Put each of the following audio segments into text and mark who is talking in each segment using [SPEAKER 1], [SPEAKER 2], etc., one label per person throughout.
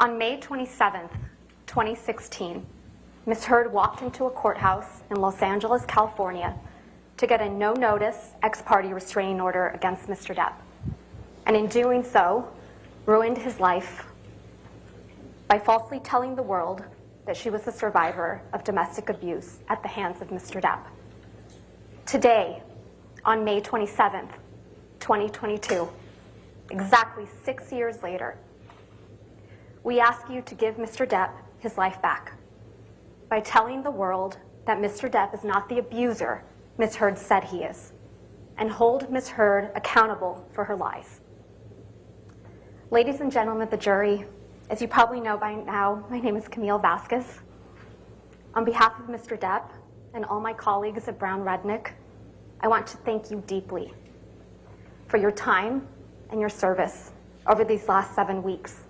[SPEAKER 1] On May 27, 2016, Ms. Heard walked into a courthouse in Los Angeles, California, to get a no-notice ex-parte restraining order against Mr. Depp, and in doing so, ruined his life by falsely telling the world that she was a survivor of domestic abuse at the hands of Mr. Depp. Today, on May 27, 2022, exactly 6 years later, we ask you to give Mr. Depp his life back by telling the world that Mr. Depp is not the abuser Ms. Heard said he is, and hold Ms. Heard accountable for her lies. Ladies and gentlemen of the jury, as you probably know by now, my name is Camille Vasquez. On behalf of Mr. Depp and all my colleagues at Brown Rudnick, I want to thank you deeply for your time and your service over these last 7 weeks.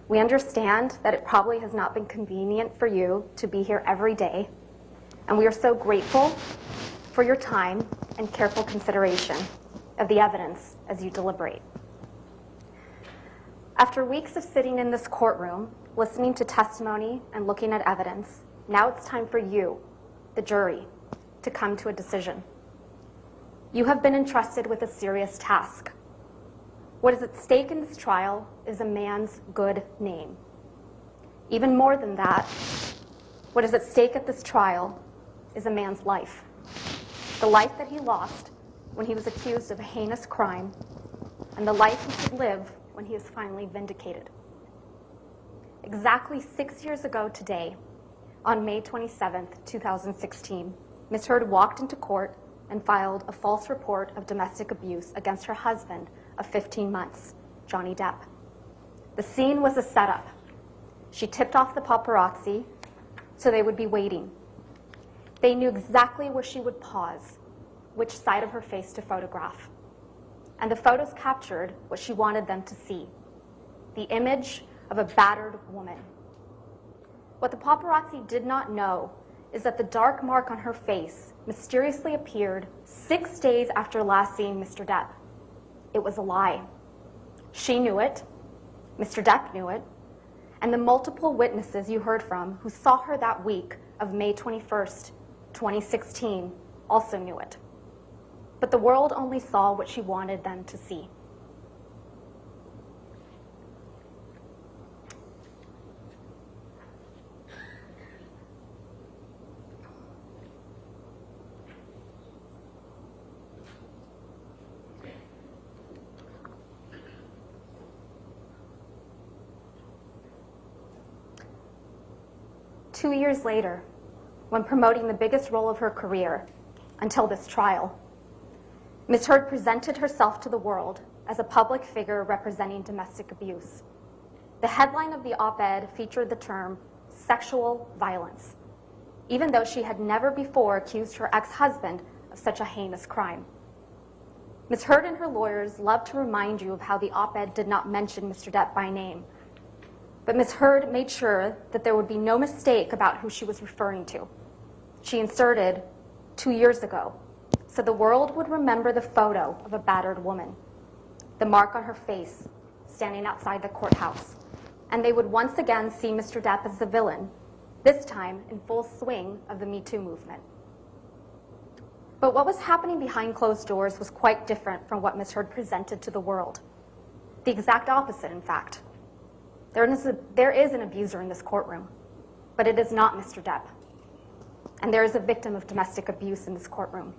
[SPEAKER 1] We understand that it probably has not been convenient for you to be here every day, and we are so grateful for your time and careful consideration of the evidence as you deliberate. After weeks of sitting in this courtroom, listening to testimony and looking at evidence, now it's time for you, the jury, to come to a decision. You have been entrusted with a serious task. What is at stake in this trial is a man's good name. Even more than that, what is at stake at this trial is a man's life. The life that he lost when he was accused of a heinous crime, and the life he could live when he is finally vindicated. Exactly 6 years ago today, on May 27, 2016, Ms. Heard walked into court and filed a false report of domestic abuse against her husband of 15 months, Johnny Depp. The scene was a setup. She tipped off the paparazzi so they would be waiting. They knew exactly where she would pause, which side of her face to photograph. And the photos captured what she wanted them to see, the image of a battered woman. What the paparazzi did not know is that the dark mark on her face mysteriously appeared 6 days after last seeing Mr. Depp. It was a lie. She knew it, Mr. Depp knew it, and the multiple witnesses you heard from who saw her that week of May 21st, 2016 also knew it. But the world only saw what she wanted them to see. Two years later, when promoting the biggest role of her career until this trial, Ms. Heard presented herself to the world as a public figure representing domestic abuse. The headline of the op-ed featured the term sexual violence, even though she had never before accused her ex-husband of such a heinous crime. Ms. Heard and her lawyers love to remind you of how the op-ed did not mention Mr. Depp by name. But Ms. Heard made sure that there would be no mistake about who she was referring to. She inserted 2 years ago, so the world would remember the photo of a battered woman, the mark on her face standing outside the courthouse, and they would once again see Mr. Depp as the villain, this time in full swing of the Me Too movement. But what was happening behind closed doors was quite different from what Ms. Heard presented to the world. The exact opposite, in fact. There is an abuser in this courtroom, but it is not Mr. Depp. And there is a victim of domestic abuse in this courtroom,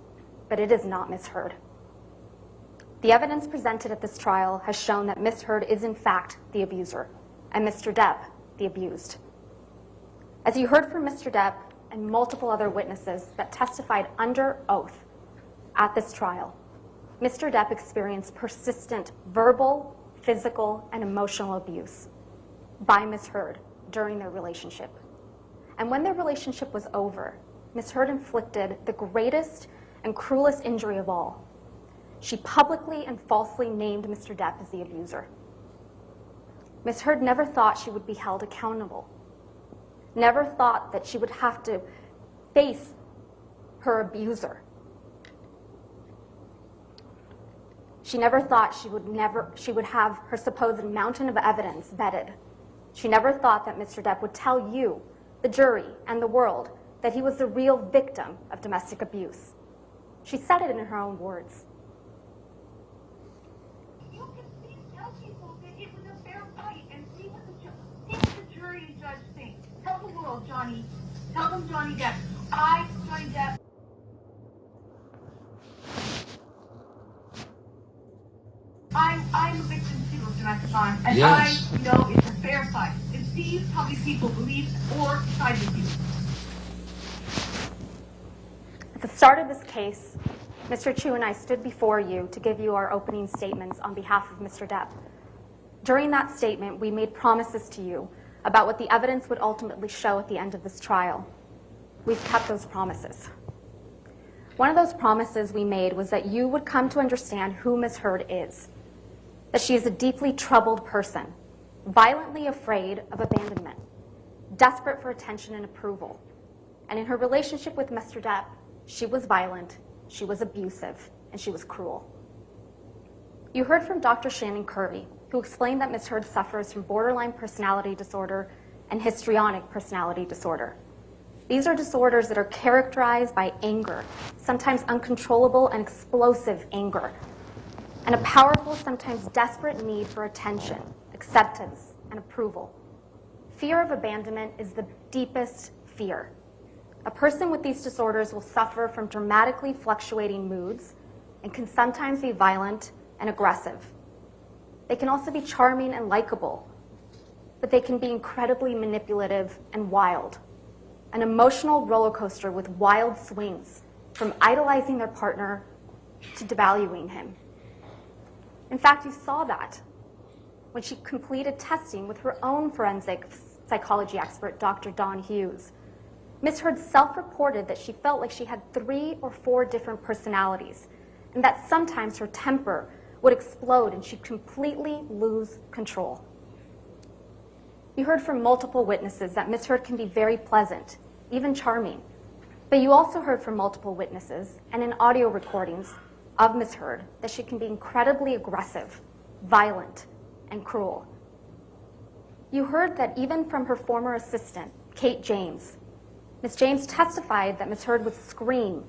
[SPEAKER 1] but it is not Ms. Heard. The evidence presented at this trial has shown that Ms. Heard is in fact the abuser, and Mr. Depp the abused. As you heard from Mr. Depp and multiple other witnesses that testified under oath at this trial, Mr. Depp experienced persistent verbal, physical, and emotional abuse by Ms. Heard during their relationship. And when their relationship was over, Ms. Heard inflicted the greatest and cruelest injury of all. She publicly and falsely named Mr. Depp as the abuser. Ms. Heard never thought she would be held accountable, never thought that she would have to face her abuser. She never thought she would have her supposed mountain of evidence vetted She never thought that Mr. Depp would tell you, the jury, and the world that he was the real victim of domestic abuse. She said it in her own words.
[SPEAKER 2] You can please tell people that it was a fair fight and see what the jury and judge think. Tell the world, Johnny. Tell them Johnny Depp. Johnny Depp. I'm a victim too of domestic violence, and yes. I know it's a fair fight. And see how many people believe or side with you.
[SPEAKER 1] At the start of this case, Mr. Chu and I stood before you to give you our opening statements on behalf of Mr. Depp. During that statement, we made promises to you about what the evidence would ultimately show at the end of this trial. We've kept those promises. One of those promises we made was that you would come to understand who Ms. Heard is, that she is a deeply troubled person, violently afraid of abandonment, desperate for attention and approval. And in her relationship with Mr. Depp, she was violent, she was abusive, and she was cruel. You heard from Dr. Shannon Curry, who explained that Ms. Heard suffers from borderline personality disorder and histrionic personality disorder. These are disorders that are characterized by anger, sometimes uncontrollable and explosive anger, and a powerful, sometimes desperate need for attention, acceptance, and approval. Fear of abandonment is the deepest fear. A person with these disorders will suffer from dramatically fluctuating moods and can sometimes be violent and aggressive. They can also be charming and likable, but they can be incredibly manipulative and wild. An emotional roller coaster with wild swings, from idolizing their partner to devaluing him. In fact, you saw that when she completed testing with her own forensic psychology expert, Dr. Dawn Hughes. Ms. Heard self-reported that she felt like she had 3 or 4 different personalities, and that sometimes her temper would explode and she'd completely lose control. You heard from multiple witnesses that Ms. Heard can be very pleasant, even charming. But you also heard from multiple witnesses and in audio recordings of Ms. Heard that she can be incredibly aggressive, violent, and cruel. You heard that even from her former assistant, Kate James, Ms. James testified that Ms. Heard would scream,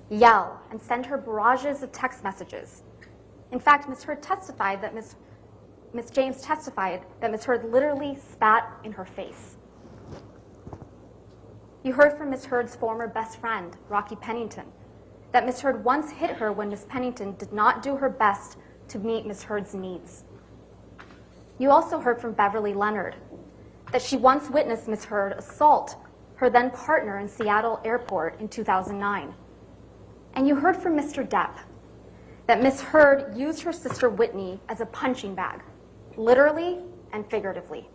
[SPEAKER 1] yell, and send her barrages of text messages. In fact, Ms. Heard testified that Ms. James testified that Ms. Heard literally spat in her face. You heard from Ms. Heard's former best friend, Rocky Pennington, that Ms. Heard once hit her when Ms. Pennington did not do her best to meet Ms. Heard's needs. You also heard from Beverly Leonard that she once witnessed Ms. Heard assault her then partner in Seattle Airport in 2009. And you heard from Mr. Depp that Ms. Heard used her sister Whitney as a punching bag, literally and figuratively.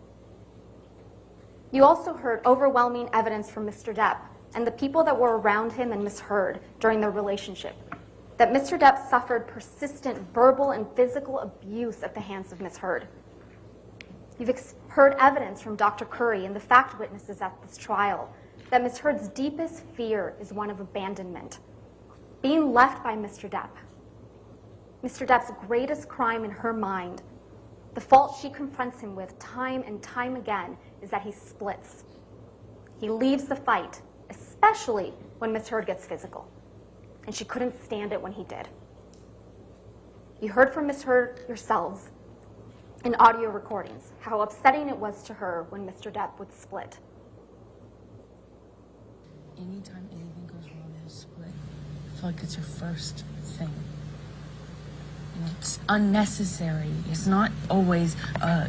[SPEAKER 1] You also heard overwhelming evidence from Mr. Depp and the people that were around him and Ms. Heard during their relationship, that Mr. Depp suffered persistent verbal and physical abuse at the hands of Ms. Heard. You've heard evidence from Dr. Curry and the fact witnesses at this trial that Ms. Heard's deepest fear is one of abandonment, being left by Mr. Depp. Mr. Depp's greatest crime in her mind, the fault she confronts him with time and time again, is that he splits. He leaves the fight, especially when Ms. Heard gets physical, and she couldn't stand it when he did. You heard from Ms. Heard yourselves in audio recordings how upsetting it was to her when Mr. Depp would split.
[SPEAKER 3] Anytime anything goes wrong in a split, I feel like it's your first thing. And it's unnecessary. It's not always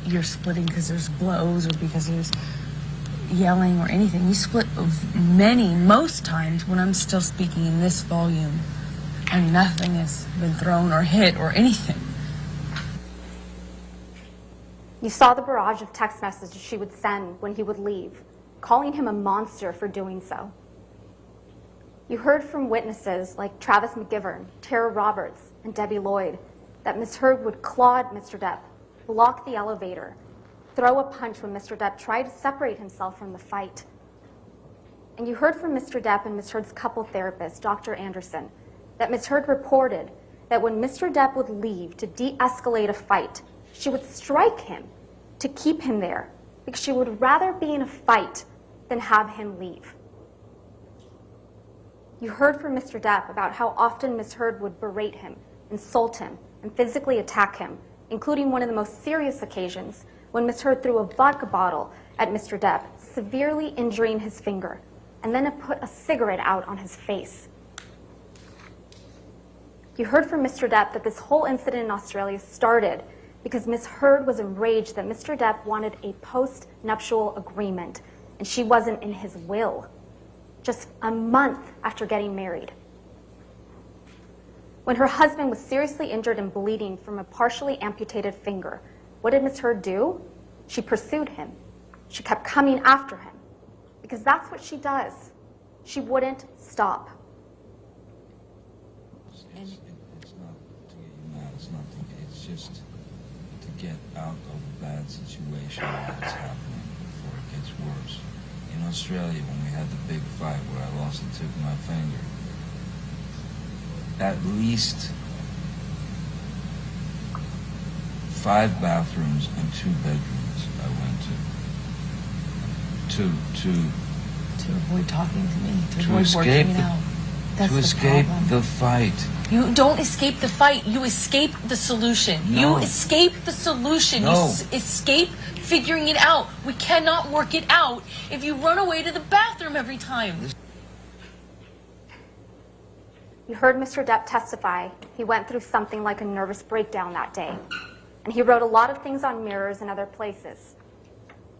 [SPEAKER 3] you're splitting because there's blows or because there's yelling or anything. You split most times when I'm still speaking in this volume and nothing has been thrown or hit or anything.
[SPEAKER 1] You saw the barrage of text messages she would send when he would leave, calling him a monster for doing so. You heard from witnesses like Travis McGivern, Tara Roberts, and Debbie Lloyd that Ms. Heard would claw at Mr. Depp, block the elevator, throw a punch when Mr. Depp tried to separate himself from the fight. And you heard from Mr. Depp and Ms. Heard's couple therapist, Dr. Anderson, that Ms. Heard reported that when Mr. Depp would leave to de-escalate a fight, she would strike him to keep him there because she would rather be in a fight than have him leave. You heard from Mr. Depp about how often Ms. Heard would berate him, insult him, and physically attack him, including one of the most serious occasions when Ms. Heard threw a vodka bottle at Mr. Depp, severely injuring his finger, and then put a cigarette out on his face. You heard from Mr. Depp that this whole incident in Australia started because Ms. Heard was enraged that Mr. Depp wanted a post-nuptial agreement, and she wasn't in his will, just a month after getting married. When her husband was seriously injured and bleeding from a partially amputated finger, what did Ms. Heard do? She pursued him. She kept coming after him, because that's what she does. She wouldn't stop.
[SPEAKER 4] It's not to get you mad. It's just to get out of a bad situation that's happening before it gets worse. In Australia, when we had the big fight where I lost the tip of my finger, at least 5 bathrooms and 2 bedrooms I went
[SPEAKER 3] To avoid talking to me, to avoid
[SPEAKER 4] escape
[SPEAKER 3] working it out. That's
[SPEAKER 4] to
[SPEAKER 3] the
[SPEAKER 4] escape
[SPEAKER 3] problem.
[SPEAKER 4] the fight.
[SPEAKER 3] You don't escape the fight. You escape the solution.
[SPEAKER 4] No.
[SPEAKER 3] You escape the solution.
[SPEAKER 4] No.
[SPEAKER 3] You escape figuring it out. We cannot work it out if you run away to the bathroom every time.
[SPEAKER 1] You heard Mr. Depp testify he went through something like a nervous breakdown that day, and he wrote a lot of things on mirrors and other places.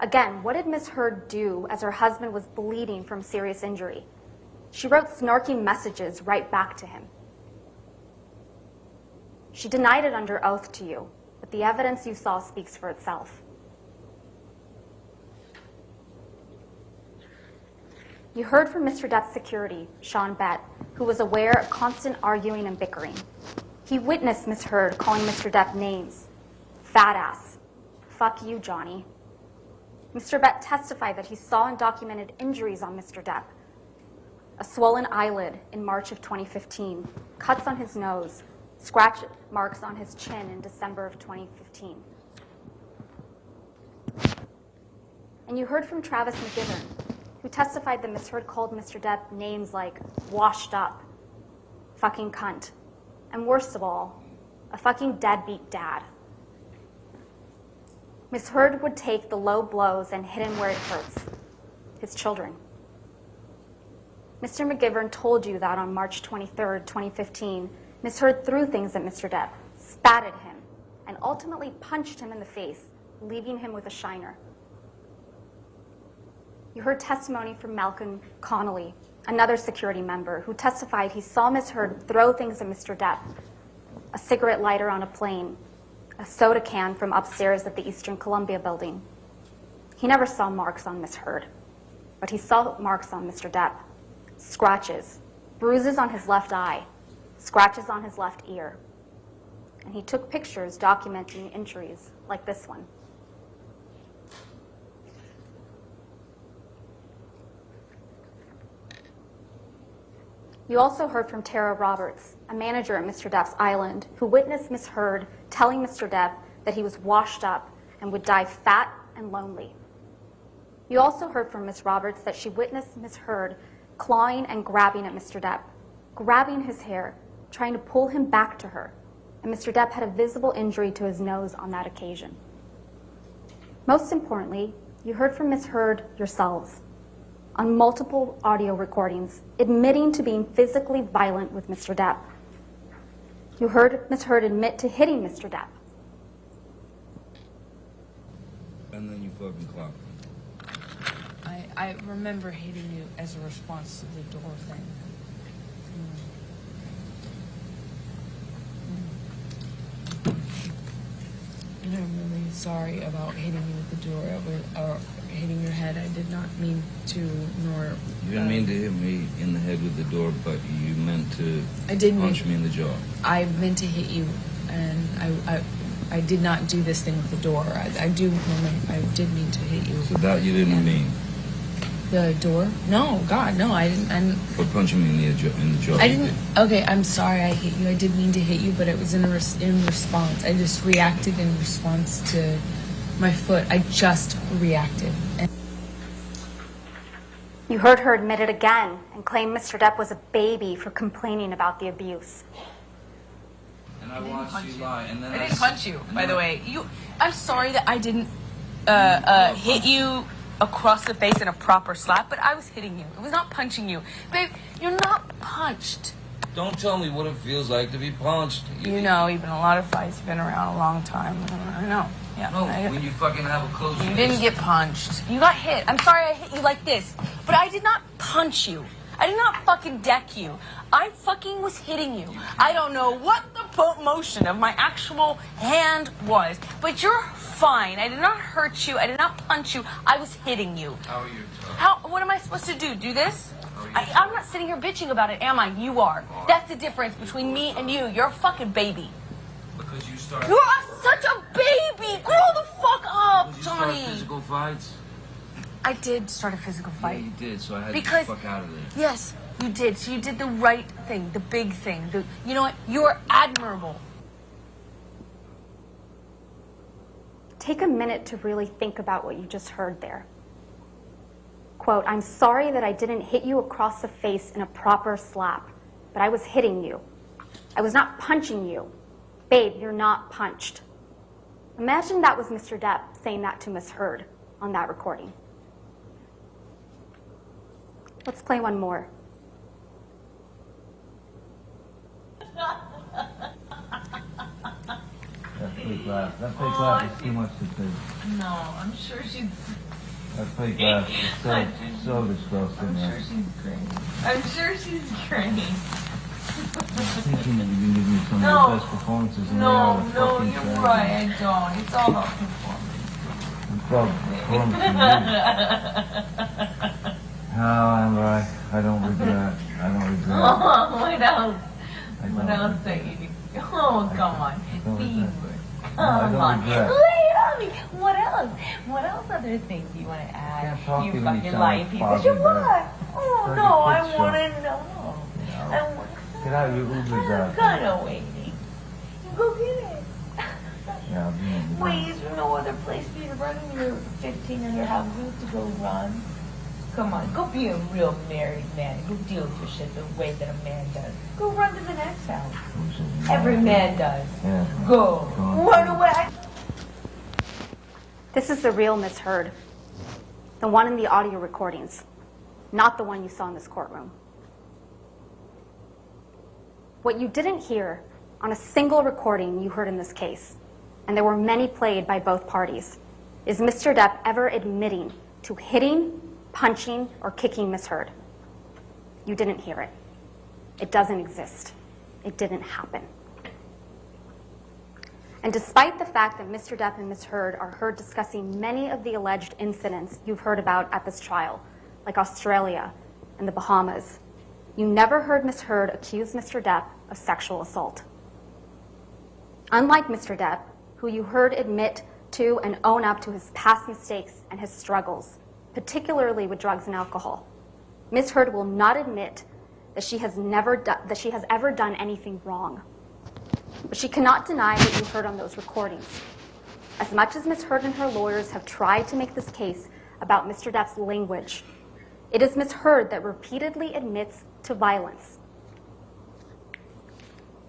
[SPEAKER 1] Again, what did Ms. Heard do as her husband was bleeding from serious injury? She wrote snarky messages right back to him. She denied it under oath to you, but the evidence you saw speaks for itself. You heard from Mr. Depp's security, Sean Bett, who was aware of constant arguing and bickering. He witnessed Ms. Heard calling Mr. Depp names. Fat ass. Fuck you, Johnny. Mr. Bett testified that he saw and documented injuries on Mr. Depp. A swollen eyelid in March of 2015, cuts on his nose, scratch marks on his chin in December of 2015. And you heard from Travis McGivern, who testified that Ms. Heard called Mr. Depp names like washed up, fucking cunt, and worst of all, a fucking deadbeat dad. Ms. Heard would take the low blows and hit him where it hurts, his children. Mr. McGivern told you that on March 23, 2015, Ms. Heard threw things at Mr. Depp, spat at him, and ultimately punched him in the face, leaving him with a shiner. You heard testimony from Malcolm Connolly, another security member, who testified he saw Ms. Heard throw things at Mr. Depp, a cigarette lighter on a plane, a soda can from upstairs at the Eastern Columbia building. He never saw marks on Ms. Heard, but he saw marks on Mr. Depp. Scratches, bruises on his left eye, scratches on his left ear. And he took pictures documenting injuries like this one. You also heard from Tara Roberts, a manager at Mr. Depp's Island, who witnessed Ms. Heard telling Mr. Depp that he was washed up and would die fat and lonely. You also heard from Ms. Roberts that she witnessed Ms. Heard clawing and grabbing at Mr. Depp, grabbing his hair, trying to pull him back to her, and Mr. Depp had a visible injury to his nose on that occasion. Most importantly, you heard from Ms. Heard yourselves on multiple audio recordings, admitting to being physically violent with Mr. Depp. You heard Ms. Heard admit to hitting Mr. Depp.
[SPEAKER 4] And then you fucking clocked me.
[SPEAKER 3] I remember hitting you as a response to the door thing. And I'm really sorry about hitting you with the door or hitting your head. I did not mean to, nor...
[SPEAKER 4] You didn't mean to hit me in the head with the door, but you meant to punch me in the jaw.
[SPEAKER 3] I meant to hit you, and I did not do this thing with the door. I did mean to hit you.
[SPEAKER 4] So that you didn't mean?
[SPEAKER 3] The door? No, God, no, I didn't.
[SPEAKER 4] But punching me in the jaw.
[SPEAKER 3] I didn't. Okay, I'm sorry I hit you. I did mean to hit you, but it was in response. I just reacted in response to my foot. I just reacted. And
[SPEAKER 1] You heard her admit it again and claim Mr. Depp was a baby for complaining about the abuse.
[SPEAKER 4] And I watched you lie, and then
[SPEAKER 3] I didn't punch you, by the way. I'm sorry that I didn't hit you across the face in a proper slap, but I was hitting you. It was not punching you. Babe, you're not punched.
[SPEAKER 4] Don't tell me what it feels like to be punched.
[SPEAKER 3] You know, you've been in a lot of fights. You've been around a long time. I know. Yeah.
[SPEAKER 4] No, when you fucking have a close
[SPEAKER 3] You
[SPEAKER 4] fist.
[SPEAKER 3] didn't get punched. You got hit. I'm sorry I hit you like this, but I did not punch you. I did not fucking deck you. I fucking was hitting you. I don't know what the motion of my actual hand was, but you're fine. I did not hurt you. I did not punch you. I was hitting you.
[SPEAKER 4] How are you?
[SPEAKER 3] What am I supposed to do? Do this? I'm not sitting here bitching about it, am I? You are. That's the difference between me and you. You're a fucking baby.
[SPEAKER 4] Because you started.
[SPEAKER 3] You are such a baby. Grow the fuck up,
[SPEAKER 4] Did you
[SPEAKER 3] Johnny.
[SPEAKER 4] start physical fights?
[SPEAKER 3] I did start a physical fight.
[SPEAKER 4] Yeah, you did, so I had
[SPEAKER 3] Because-
[SPEAKER 4] to get the fuck out of there.
[SPEAKER 3] Yes, you did. So you did the right thing, the big thing. You know what? You are admirable.
[SPEAKER 1] Take a minute to really think about what you just heard there. Quote, I'm sorry that I didn't hit you across the face in a proper slap, but I was hitting you. I was not punching you. Babe, you're not punched. Imagine that was Mr. Depp saying that to Miss Heard on that recording. Let's play one more.
[SPEAKER 5] That fake laugh. That fake laugh is too much to take.
[SPEAKER 3] No, I'm sure she's.
[SPEAKER 5] That fake laugh is so disgusting. Man.
[SPEAKER 3] she's great. I'm sure she's great.
[SPEAKER 5] I'm thinking that you can give me some
[SPEAKER 3] No.
[SPEAKER 5] of the best performances in
[SPEAKER 3] No,
[SPEAKER 5] the
[SPEAKER 3] no,
[SPEAKER 5] fucking
[SPEAKER 3] you're
[SPEAKER 5] show.
[SPEAKER 3] right. I don't. It's all about performance.
[SPEAKER 5] It's about performance and you. No, Amber, I don't regret. I don't regret.
[SPEAKER 3] Oh, what else?
[SPEAKER 5] I
[SPEAKER 3] What
[SPEAKER 5] don't
[SPEAKER 3] else
[SPEAKER 5] regret.
[SPEAKER 3] that you do? Oh, come on.
[SPEAKER 5] don't
[SPEAKER 3] Be
[SPEAKER 5] regret.
[SPEAKER 3] good.
[SPEAKER 5] No, I
[SPEAKER 3] Come
[SPEAKER 5] don't
[SPEAKER 3] on.
[SPEAKER 5] regret.
[SPEAKER 3] Lay it on me. What else? What else other things do you want to add?
[SPEAKER 5] Can't talk
[SPEAKER 3] You
[SPEAKER 5] to you when you
[SPEAKER 3] fucking
[SPEAKER 5] sound
[SPEAKER 3] lying
[SPEAKER 5] like
[SPEAKER 3] piece
[SPEAKER 5] Foggy
[SPEAKER 3] of shit.
[SPEAKER 5] Bear.
[SPEAKER 3] What? Oh,
[SPEAKER 5] Like
[SPEAKER 3] no,
[SPEAKER 5] a
[SPEAKER 3] I
[SPEAKER 5] kid
[SPEAKER 3] want
[SPEAKER 5] show.
[SPEAKER 3] to know. I want
[SPEAKER 5] Get out of your Ubers out.
[SPEAKER 3] I'm kind of waiting. Go get it.
[SPEAKER 5] Yeah, I'll be in the
[SPEAKER 3] Wait, is there no other place for you to run in your 1,500 houses to go run? Come on, go be a real married man. Go deal with your shit the way that a man does. Go run to the next house. Every man does.
[SPEAKER 5] Yeah.
[SPEAKER 3] Go. Run away.
[SPEAKER 1] This is the real Miss Heard, the one in the audio recordings, not the one you saw in this courtroom. What you didn't hear on a single recording you heard in this case, and there were many played by both parties, is Mr. Depp ever admitting to hitting, punching, or kicking Miss Heard. You didn't hear it. It doesn't exist. It didn't happen. And despite the fact that Mr. Depp and Ms. Heard are heard discussing many of the alleged incidents you've heard about at this trial, like Australia and the Bahamas, you never heard Ms. Heard accuse Mr. Depp of sexual assault. Unlike Mr. Depp, who you heard admit to and own up to his past mistakes and his struggles, particularly with drugs and alcohol, Ms. Heard will not admit that she has ever done anything wrong. But she cannot deny what you heard on those recordings. As much as Ms. Heard and her lawyers have tried to make this case about Mr. Depp's language, it is Ms. Heard that repeatedly admits to violence.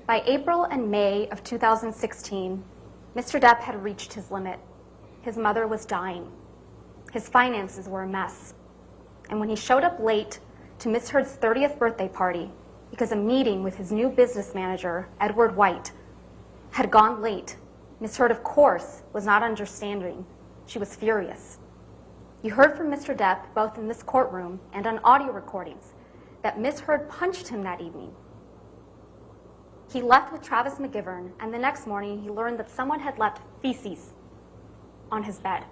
[SPEAKER 1] By April and May of 2016, Mr. Depp had reached his limit. His mother was dying. His finances were a mess. And when he showed up late to Ms. Heard's 30th birthday party because a meeting with his new business manager, Edward White, had gone late, Ms. Heard, of course, was not understanding. She was furious. You heard from Mr. Depp, both in this courtroom and on audio recordings, that Ms. Heard punched him that evening. He left with Travis McGivern, and the next morning he learned that someone had left feces on his bed.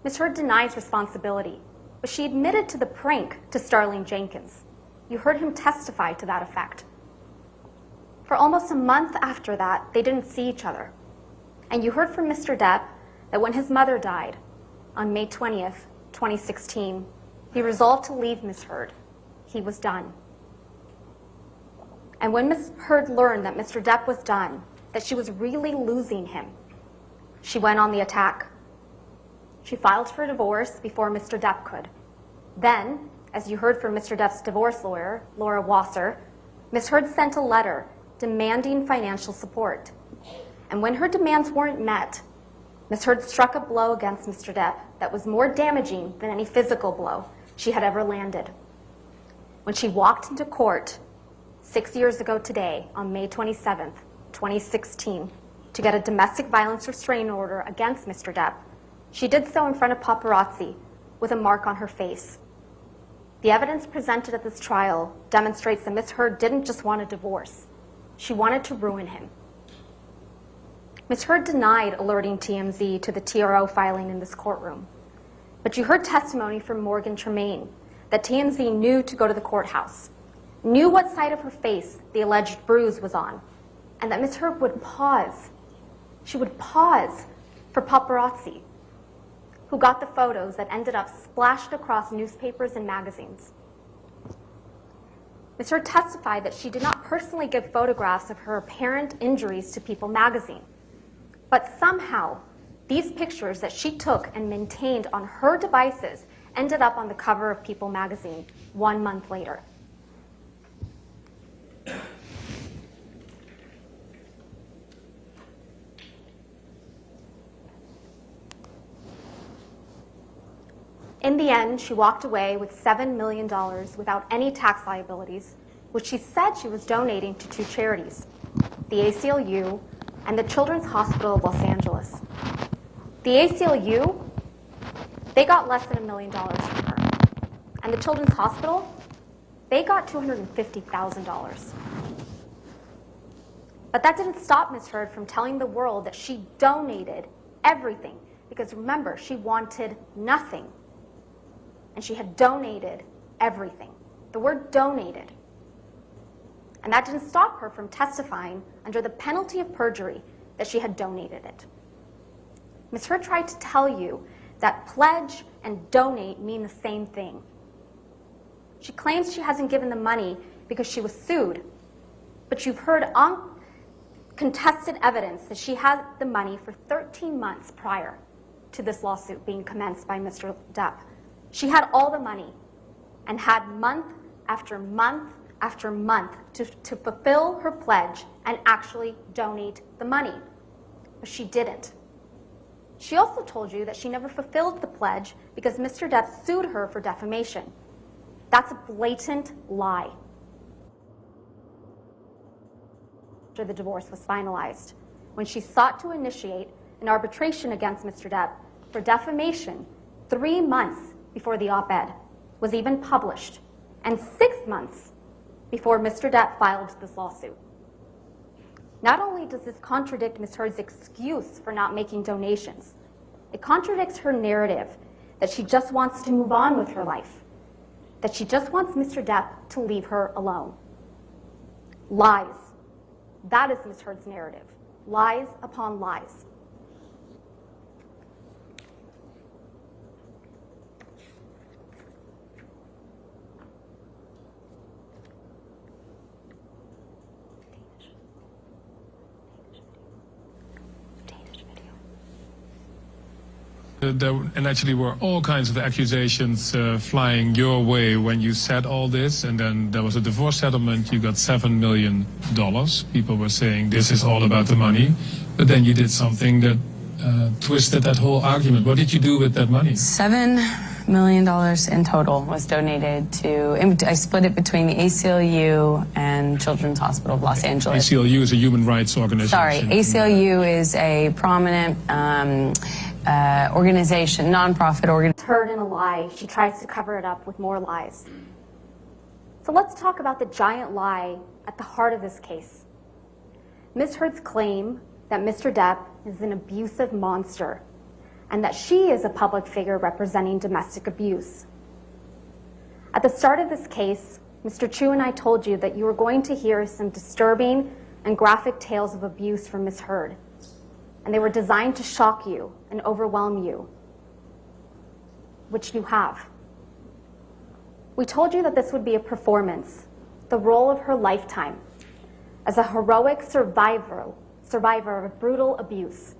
[SPEAKER 1] Ms. Heard denies responsibility, but she admitted to the prank to Starling Jenkins. You heard him testify to that effect. For almost a month after that, they didn't see each other. And you heard from Mr. Depp that when his mother died on May 20th, 2016, he resolved to leave Ms. Heard. He was done. And when Ms. Heard learned that Mr. Depp was done, that she was really losing him, she went on the attack. She filed for divorce before Mr. Depp could. Then, as you heard from Mr. Depp's divorce lawyer, Laura Wasser, Ms. Heard sent a letter demanding financial support. And when her demands weren't met, Ms. Heard struck a blow against Mr. Depp that was more damaging than any physical blow she had ever landed. When she walked into court 6 years ago today, on May 27th, 2016, to get a domestic violence restraining order against Mr. Depp, she did so in front of paparazzi with a mark on her face. The evidence presented at this trial demonstrates that Ms. Heard didn't just want a divorce. She wanted to ruin him. Ms. Heard denied alerting TMZ to the TRO filing in this courtroom. But you heard testimony from Morgan Tremaine that TMZ knew to go to the courthouse, knew what side of her face the alleged bruise was on, and that Ms. Heard would pause. She would pause for paparazzi, who got the photos that ended up splashed across newspapers and magazines. Ms. Heard testified that she did not personally give photographs of her apparent injuries to People magazine. But somehow, these pictures that she took and maintained on her devices ended up on the cover of People magazine 1 month later. In the end, she walked away with $7 million without any tax liabilities, which she said she was donating to 2 charities, the ACLU and the Children's Hospital of Los Angeles. The ACLU, they got less than $1 million from her. And the Children's Hospital, they got $250,000. But that didn't stop Ms. Heard from telling the world that she donated everything, because remember, she wanted nothing. And she had donated everything. The word donated. And that didn't stop her from testifying under the penalty of perjury that she had donated it. Ms. Heard tried to tell you that pledge and donate mean the same thing. She claims she hasn't given the money because she was sued, but you've heard uncontested evidence that she had the money for 13 months prior to this lawsuit being commenced by Mr. Depp. She had all the money and had month after month after month to fulfill her pledge and actually donate the money. But she didn't. She also told you that she never fulfilled the pledge because Mr. Depp sued her for defamation. That's a blatant lie. After the divorce was finalized, when she sought to initiate an arbitration against Mr. Depp for defamation 3 months before the op-ed was even published, and 6 months before Mr. Depp filed this lawsuit. Not only does this contradict Ms. Heard's excuse for not making donations, it contradicts her narrative that she just wants to move on with her life, that she just wants Mr. Depp to leave her alone. Lies. That is Ms. Heard's narrative. Lies upon lies.
[SPEAKER 6] There actually were all kinds of accusations flying your way when you said all this, and then there was a divorce settlement. You got $7 million. People were saying this is all about the money, but then you did something that twisted that whole argument. What did you do with that money?
[SPEAKER 3] $7 million in total was donated to, I split it between the ACLU and Children's Hospital of Los Angeles.
[SPEAKER 6] ACLU is a human rights organization.
[SPEAKER 3] Sorry, ACLU is a prominent organization, nonprofit organization.
[SPEAKER 1] It's heard in a lie. She tries to cover it up with more lies. So let's talk about the giant lie at the heart of this case. Ms. Heard's claim that Mr. Depp is an abusive monster and that she is a public figure representing domestic abuse. At the start of this case, Mr. Chu and I told you that you were going to hear some disturbing and graphic tales of abuse from Ms. Heard, and they were designed to shock you and overwhelm you, which you have. We told you that this would be a performance, the role of her lifetime, as a heroic survivor of brutal abuse.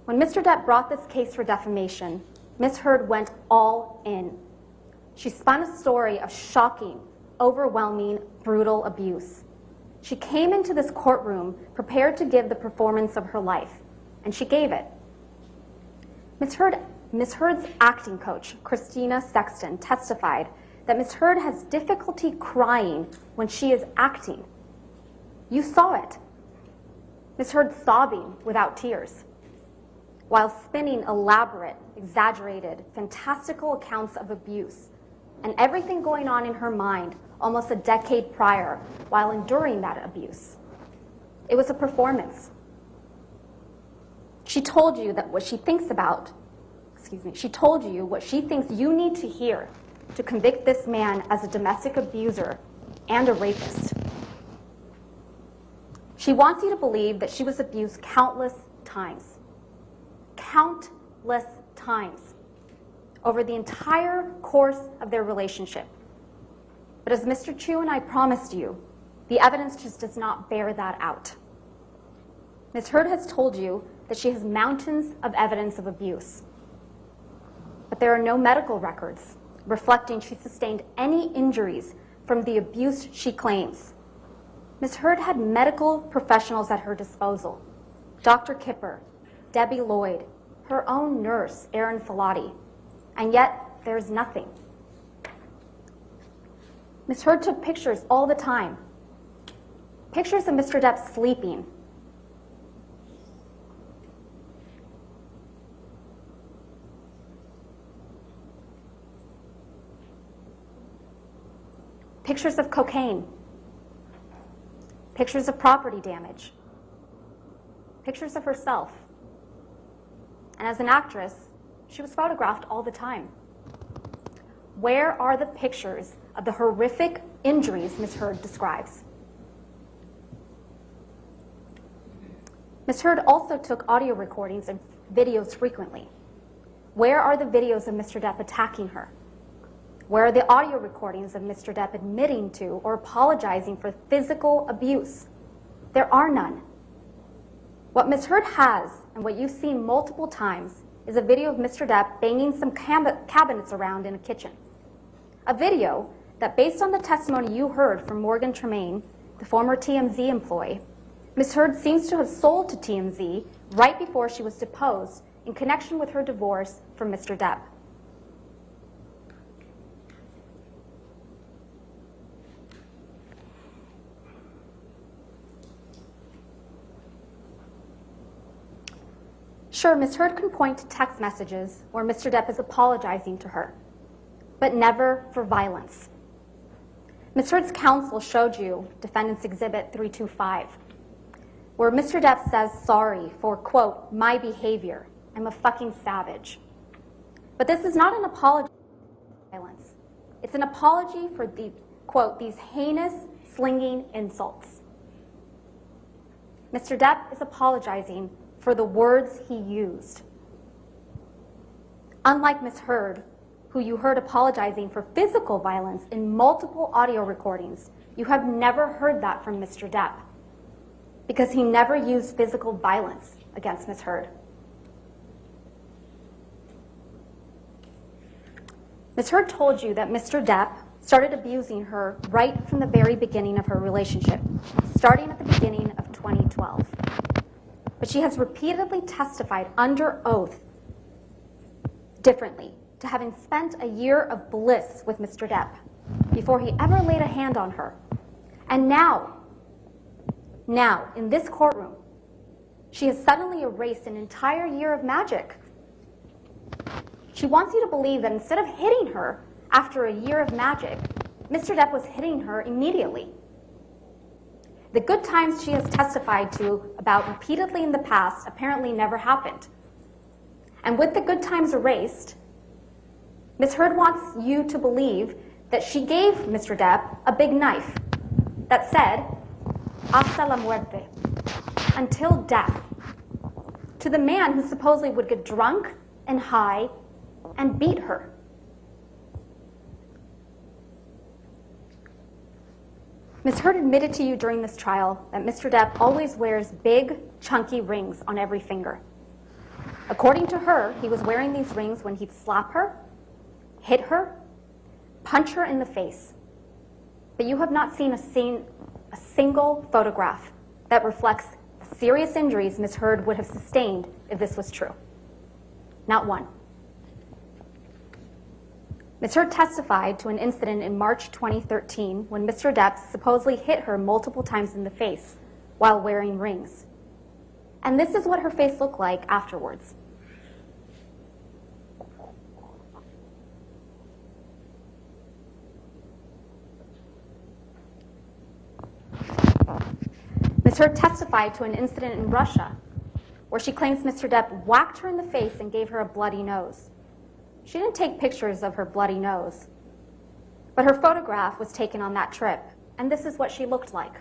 [SPEAKER 1] When Mr. Depp brought this case for defamation, Ms. Heard went all in. She spun a story of shocking, overwhelming, brutal abuse. She came into this courtroom prepared to give the performance of her life, and she gave it. Ms. Heard's acting coach, Christina Sexton, testified that Ms. Heard has difficulty crying when she is acting. You saw it. Ms. Heard sobbing without tears, while spinning elaborate, exaggerated, fantastical accounts of abuse and everything going on in her mind almost a decade prior while enduring that abuse. It was a performance. She told you that what she thinks about, she told you what she thinks you need to hear to convict this man as a domestic abuser and a rapist. She wants you to believe that she was abused countless times. Countless times over the entire course of their relationship. But as Mr. Chu and I promised you, the evidence just does not bear that out. Ms. Heard has told you that she has mountains of evidence of abuse, but there are no medical records reflecting she sustained any injuries from the abuse she claims. Ms. Heard had medical professionals at her disposal: Dr. Kipper, Debbie Lloyd, her own nurse, Erin Filati, and yet there's nothing. Ms. Heard took pictures all the time. Pictures of Mr. Depp sleeping. Pictures of cocaine. Pictures of property damage. Pictures of herself. And as an actress, she was photographed all the time. Where are the pictures of the horrific injuries Ms. Heard describes? Ms. Heard also took audio recordings and videos frequently. Where are the videos of Mr. Depp attacking her? Where are the audio recordings of Mr. Depp admitting to or apologizing for physical abuse? There are none. What Ms. Heard has, and what you've seen multiple times, is a video of Mr. Depp banging some cabinets around in a kitchen. A video that, based on the testimony you heard from Morgan Tremaine, the former TMZ employee, Ms. Heard seems to have sold to TMZ right before she was deposed in connection with her divorce from Mr. Depp. Sure, Ms. Heard can point to text messages where Mr. Depp is apologizing to her, but never for violence. Ms. Heard's counsel showed you Defendant's Exhibit 325, where Mr. Depp says sorry for, quote, my behavior. I'm a fucking savage. But this is not an apology for violence. It's an apology for the, quote, these heinous, slinging insults. Mr. Depp is apologizing for the words he used. Unlike Ms. Heard, who you heard apologizing for physical violence in multiple audio recordings, you have never heard that from Mr. Depp, because he never used physical violence against Ms. Heard. Ms. Heard told you that Mr. Depp started abusing her right from the very beginning of her relationship, starting at the beginning of 2012. But she has repeatedly testified under oath differently to having spent a year of bliss with Mr. Depp before he ever laid a hand on her. And now, in this courtroom, she has suddenly erased an entire year of magic. She wants you to believe that instead of hitting her after a year of magic, Mr. Depp was hitting her immediately. The good times she has testified to about repeatedly in the past apparently never happened. And with the good times erased, Ms. Heard wants you to believe that she gave Mr. Depp a big knife that said, hasta la muerte, until death, to the man who supposedly would get drunk and high and beat her. Ms. Heard admitted to you during this trial that Mr. Depp always wears big, chunky rings on every finger. According to her, he was wearing these rings when he'd slap her, hit her, punch her in the face. But you have not seen a single photograph that reflects the serious injuries Ms. Heard would have sustained if this was true. Not one. Ms. Heard testified to an incident in March 2013 when Mr. Depp supposedly hit her multiple times in the face while wearing rings. And this is what her face looked like afterwards. Ms. Heard testified to an incident in Russia where she claims Mr. Depp whacked her in the face and gave her a bloody nose. She didn't take pictures of her bloody nose, but her photograph was taken on that trip, and this is what she looked like.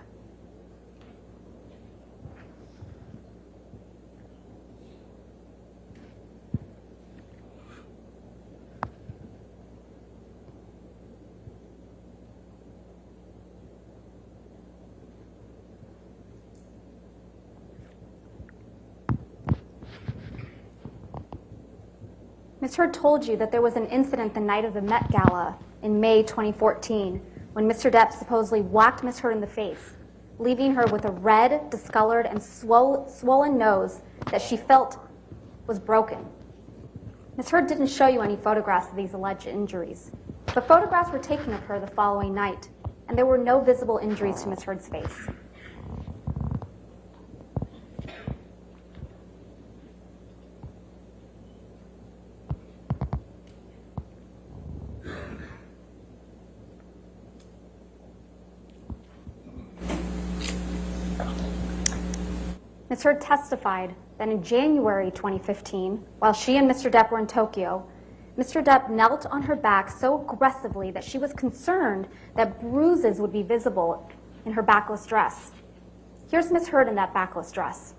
[SPEAKER 1] Ms. Heard told you that there was an incident the night of the Met Gala in May 2014 when Mr. Depp supposedly whacked Ms. Heard in the face, leaving her with a red, discolored, and swollen nose that she felt was broken. Ms. Heard didn't show you any photographs of these alleged injuries, but photographs were taken of her the following night, and there were no visible injuries to Ms. Heard's face. Ms. Heard testified that in January 2015, while she and Mr. Depp were in Tokyo, Mr. Depp knelt on her back so aggressively that she was concerned that bruises would be visible in her backless dress. Here's Ms. Heard in that backless dress.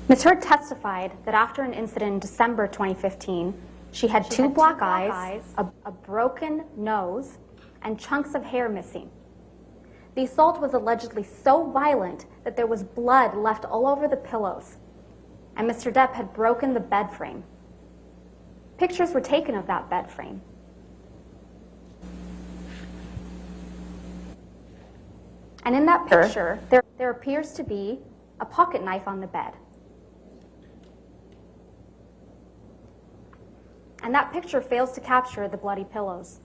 [SPEAKER 1] Ms. Heard testified that after an incident in December 2015, she had two black eyes, a broken nose, and chunks of hair missing. The assault was allegedly so violent that there was blood left all over the pillows, and Mr. Depp had broken the bed frame. Pictures were taken of that bed frame. And in that picture, there appears to be a pocket knife on the bed. And that picture fails to capture the bloody pillows.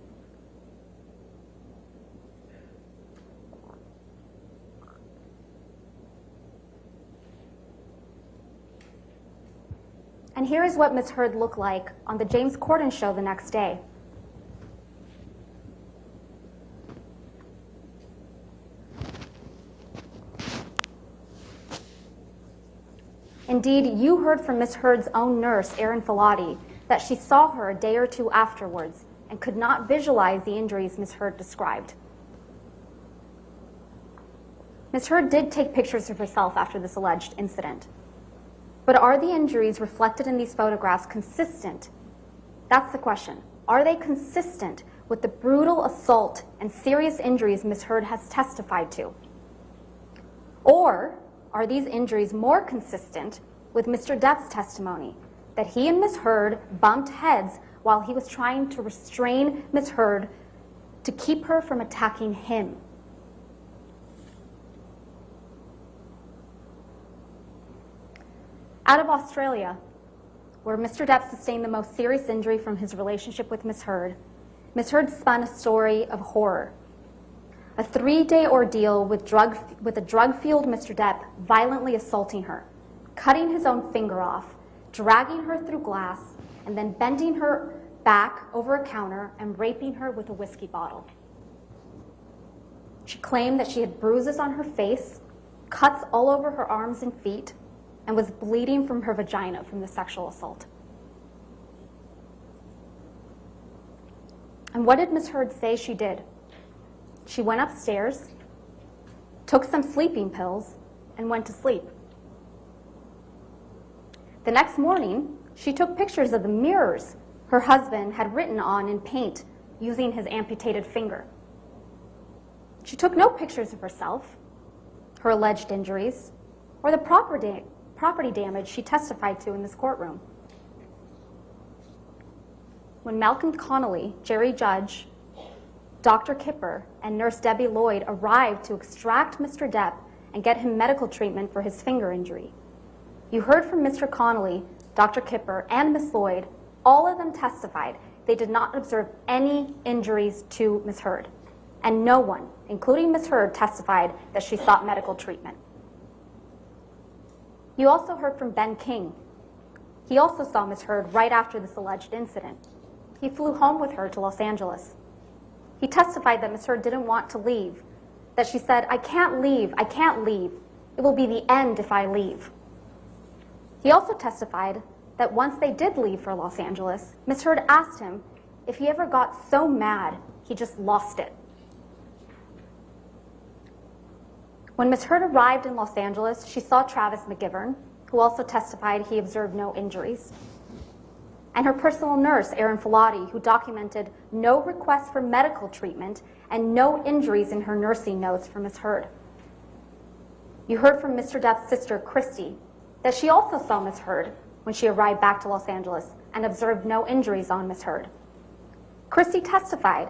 [SPEAKER 1] And here is what Ms. Heard looked like on the James Corden show the next day. Indeed, you heard from Ms. Heard's own nurse, Erin Filati, that she saw her a day or two afterwards and could not visualize the injuries Ms. Heard described. Ms. Heard did take pictures of herself after this alleged incident. But are the injuries reflected in these photographs consistent? That's the question. Are they consistent with the brutal assault and serious injuries Ms. Heard has testified to? Or are these injuries more consistent with Mr. Depp's testimony that he and Ms. Heard bumped heads while he was trying to restrain Ms. Heard to keep her from attacking him? Out of Australia, where Mr. Depp sustained the most serious injury from his relationship with Ms. Heard spun a story of horror. A 3-day ordeal with a drug-fueled Mr. Depp violently assaulting her, cutting his own finger off, dragging her through glass, and then bending her back over a counter and raping her with a whiskey bottle. She claimed that she had bruises on her face, cuts all over her arms and feet, and was bleeding from her vagina from the sexual assault. And what did Ms. Heard say she did? She went upstairs, took some sleeping pills, and went to sleep. The next morning, She took pictures of the mirrors her husband had written on in paint using his amputated finger. She took no pictures of herself, her alleged injuries, or the property damage she testified to in this courtroom. When Malcolm Connolly, Jerry Judge, Dr. Kipper, and Nurse Debbie Lloyd arrived to extract Mr. Depp and get him medical treatment for his finger injury, you heard from Mr. Connolly, Dr. Kipper, and Ms. Lloyd. All of them testified they did not observe any injuries to Ms. Heard, and no one, including Ms. Heard, testified that she sought medical treatment. You also heard from Ben King. He also saw Ms. Heard right after this alleged incident. He flew home with her to Los Angeles. He testified that Ms. Heard didn't want to leave, that she said, "I can't leave, I can't leave. It will be the end if I leave." He also testified that once they did leave for Los Angeles, Ms. Heard asked him if he ever got so mad he just lost it. When Ms. Heard arrived in Los Angeles, she saw Travis McGivern, who also testified he observed no injuries, and her personal nurse, Erin Filati, who documented no requests for medical treatment and no injuries in her nursing notes for Ms. Heard. You heard from Mr. Depp's sister, Christy, that she also saw Ms. Heard when she arrived back to Los Angeles and observed no injuries on Ms. Heard. Christy testified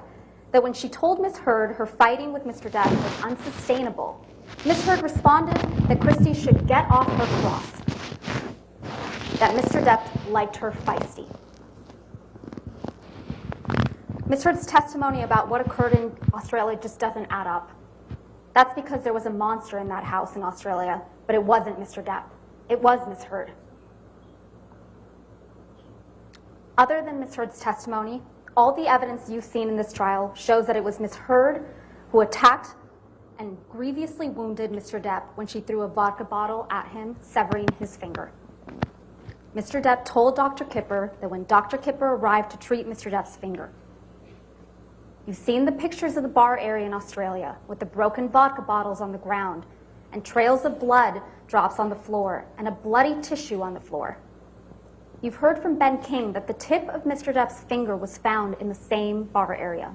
[SPEAKER 1] that when she told Ms. Heard her fighting with Mr. Depp was unsustainable, Ms. Heard responded that Christy should get off her cross, that Mr. Depp liked her feisty. Ms. Heard's testimony about what occurred in Australia just doesn't add up. That's because there was a monster in that house in Australia, but it wasn't Mr. Depp. It was Ms. Heard. Other than Ms. Heard's testimony, all the evidence you've seen in this trial shows that it was Ms. Heard who attacked and grievously wounded Mr. Depp when she threw a vodka bottle at him, severing his finger. Mr. Depp told Dr. Kipper that when Dr. Kipper arrived to treat Mr. Depp's finger. You've seen the pictures of the bar area in Australia with the broken vodka bottles on the ground and trails of blood drops on the floor and a bloody tissue on the floor. You've heard from Ben King that the tip of Mr. Depp's finger was found in the same bar area.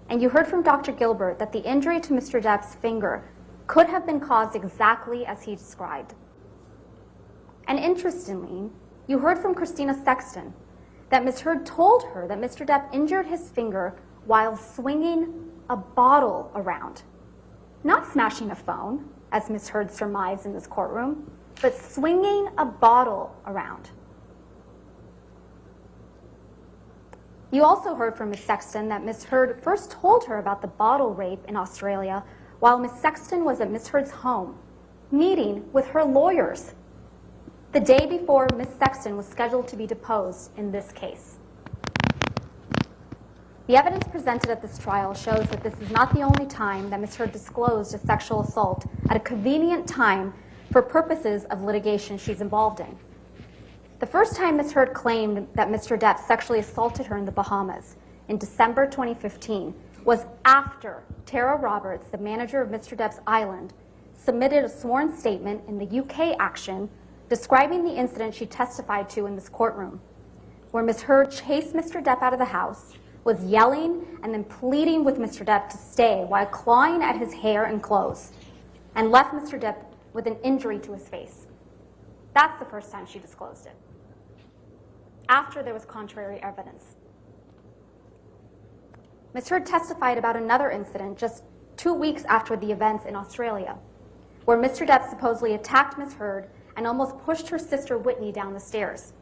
[SPEAKER 1] And you heard from Dr. Gilbert that the injury to Mr. Depp's finger could have been caused exactly as he described. And interestingly, you heard from Christina Sexton that Ms. Heard told her that Mr. Depp injured his finger while swinging a bottle around. Not smashing a phone, as Ms. Heard surmised in this courtroom, but swinging a bottle around. You also heard from Ms. Sexton that Ms. Heard first told her about the bottle rape in Australia while Ms. Sexton was at Ms. Heard's home, meeting with her lawyers, the day before Ms. Sexton was scheduled to be deposed in this case. The evidence presented at this trial shows that this is not the only time that Ms. Heard disclosed a sexual assault at a convenient time for purposes of litigation she's involved in. The first time Ms. Heard claimed that Mr. Depp sexually assaulted her in the Bahamas in December 2015 was after Tara Roberts, the manager of Mr. Depp's island, submitted a sworn statement in the UK action describing the incident she testified to in this courtroom, where Ms. Heard chased Mr. Depp out of the house, was yelling and then pleading with Mr. Depp to stay while clawing at his hair and clothes, and left Mr. Depp with an injury to his face. That's the first time she disclosed it, after there was contrary evidence. Ms. Heard testified about another incident just 2 weeks after the events in Australia, where Mr. Depp supposedly attacked Ms. Heard and almost pushed her sister Whitney down the stairs.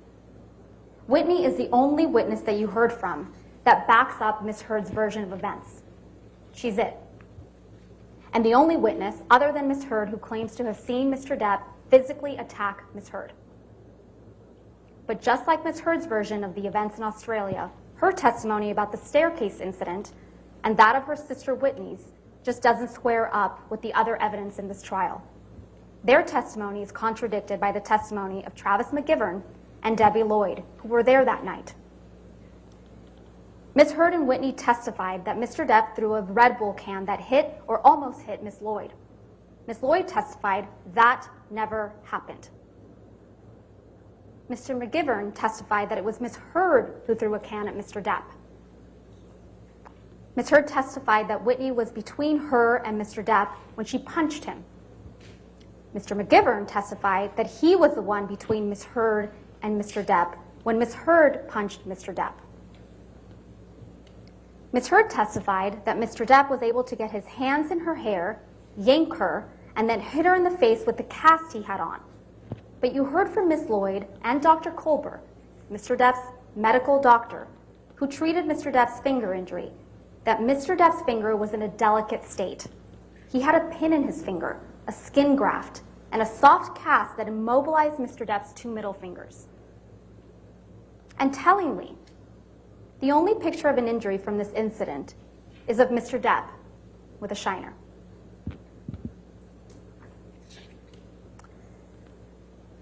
[SPEAKER 1] Whitney is the only witness that you heard from that backs up Ms. Heard's version of events. She's it. And the only witness, other than Ms. Heard, who claims to have seen Mr. Depp physically attack Ms. Heard. But just like Ms. Heard's version of the events in Australia, her testimony about the staircase incident and that of her sister Whitney's just doesn't square up with the other evidence in this trial. Their testimony is contradicted by the testimony of Travis McGivern and Debbie Lloyd, who were there that night. Ms. Heard and Whitney testified that Mr. Depp threw a Red Bull can that hit or almost hit Ms. Lloyd. Ms. Lloyd testified that never happened. Mr. McGivern testified that it was Ms. Heard who threw a can at Mr. Depp. Ms. Heard testified that Whitney was between her and Mr. Depp when she punched him. Mr. McGivern testified that he was the one between Ms. Heard and Mr. Depp when Ms. Heard punched Mr. Depp. Ms. Heard testified that Mr. Depp was able to get his hands in her hair, yank her, and then hit her in the face with the cast he had on. But you heard from Ms. Lloyd and Dr. Kolber, Mr. Depp's medical doctor, who treated Mr. Depp's finger injury, that Mr. Depp's finger was in a delicate state. He had a pin in his finger, a skin graft, and a soft cast that immobilized Mr. Depp's two middle fingers. And tellingly, the only picture of an injury from this incident is of Mr. Depp with a shiner.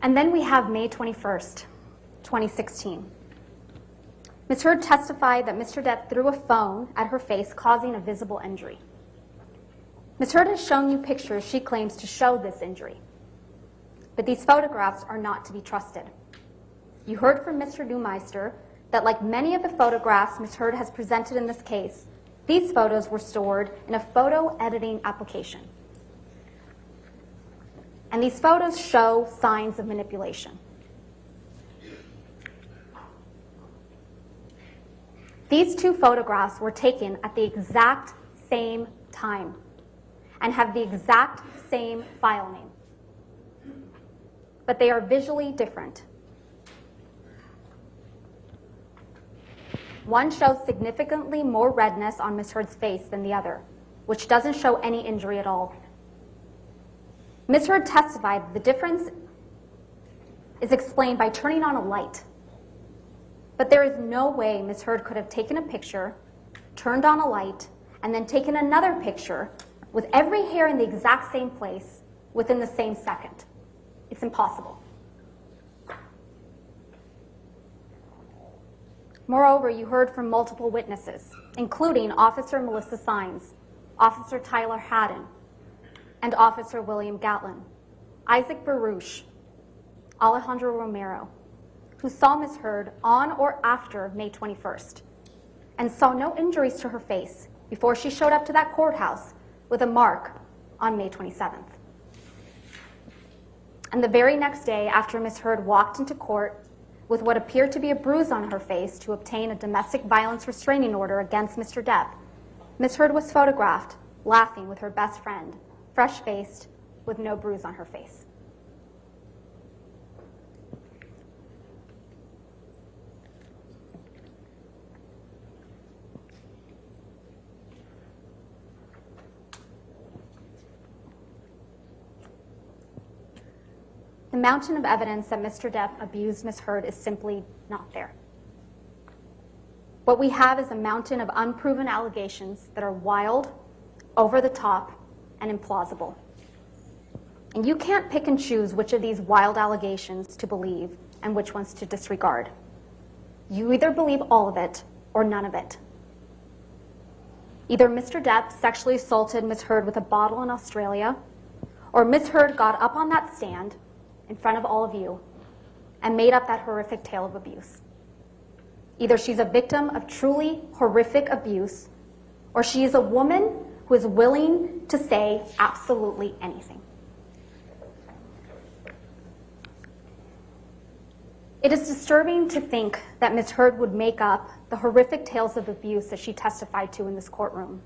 [SPEAKER 1] And then we have May 21st, 2016. Ms. Heard testified that Mr. Depp threw a phone at her face, causing a visible injury. Ms. Heard has shown you pictures she claims to show this injury. But these photographs are not to be trusted. You heard from Mr. Neumeister that like many of the photographs Ms. Heard has presented in this case, these photos were stored in a photo editing application. And these photos show signs of manipulation. These two photographs were taken at the exact same time and have the exact same file name. But they are visually different. One shows significantly more redness on Ms. Heard's face than the other, which doesn't show any injury at all. Ms. Heard testified that the difference is explained by turning on a light. But there is no way Ms. Heard could have taken a picture, turned on a light, and then taken another picture with every hair in the exact same place within the same second. It's impossible. Moreover, you heard from multiple witnesses, including Officer Melissa Sines, Officer Tyler Haddon, and Officer William Gatlin, Isaac Baruch, Alejandro Romero, who saw Ms. Heard on or after May 21st and saw no injuries to her face before she showed up to that courthouse with a mark on May 27th. And the very next day, after Ms. Heard walked into court with what appeared to be a bruise on her face to obtain a domestic violence restraining order against Mr. Depp, Ms. Heard was photographed laughing with her best friend, fresh-faced, with no bruise on her face. The mountain of evidence that Mr. Depp abused Ms. Heard is simply not there. What we have is a mountain of unproven allegations that are wild, over the top, and implausible. And you can't pick and choose which of these wild allegations to believe and which ones to disregard. You either believe all of it or none of it. Either Mr. Depp sexually assaulted Ms. Heard with a bottle in Australia, or Ms. Heard got up on that stand in front of all of you and made up that horrific tale of abuse. Either she's a victim of truly horrific abuse, or she is a woman who is willing to say absolutely anything. It is disturbing to think that Ms. Heard would make up the horrific tales of abuse that she testified to in this courtroom.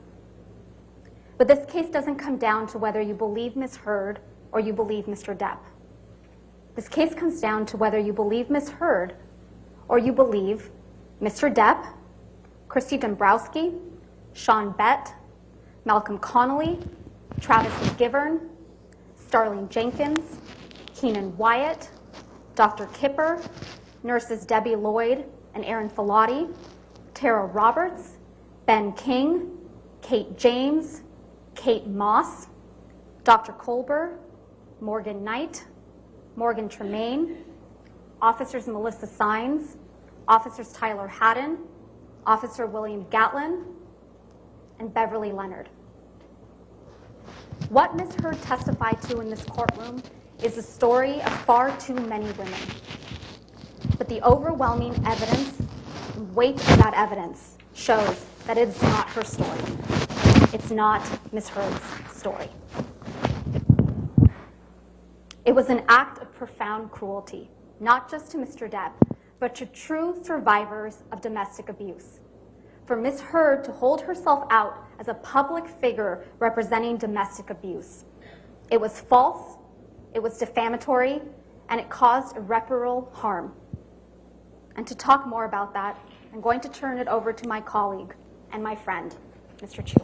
[SPEAKER 1] But this case doesn't come down to whether you believe Ms. Heard or you believe Mr. Depp. This case comes down to whether you believe Ms. Heard or you believe Mr. Depp, Christy Dombrowski, Sean Bett, Malcolm Connolly, Travis McGivern, Starling Jenkins, Keenan Wyatt, Dr. Kipper, nurses Debbie Lloyd and Aaron Filati, Tara Roberts, Ben King, Kate James, Kate Moss, Dr. Kolber, Morgan Knight, Morgan Tremaine, Officers Melissa Sines, Officers Tyler Haddon, Officer William Gatlin, and Beverly Leonard. What Ms. Heard testified to in this courtroom is the story of far too many women. but the overwhelming evidence, weight of that evidence, shows that it's not her story. It's not Ms. Heard's story. It was an act of profound cruelty, not just to Mr. Depp, but to true survivors of domestic abuse. For Ms. Heard to hold herself out as a public figure representing domestic abuse. It was false, it was defamatory, and it caused irreparable harm. And to talk more about that, I'm going to turn it over to my colleague and my friend, Mr. Chu.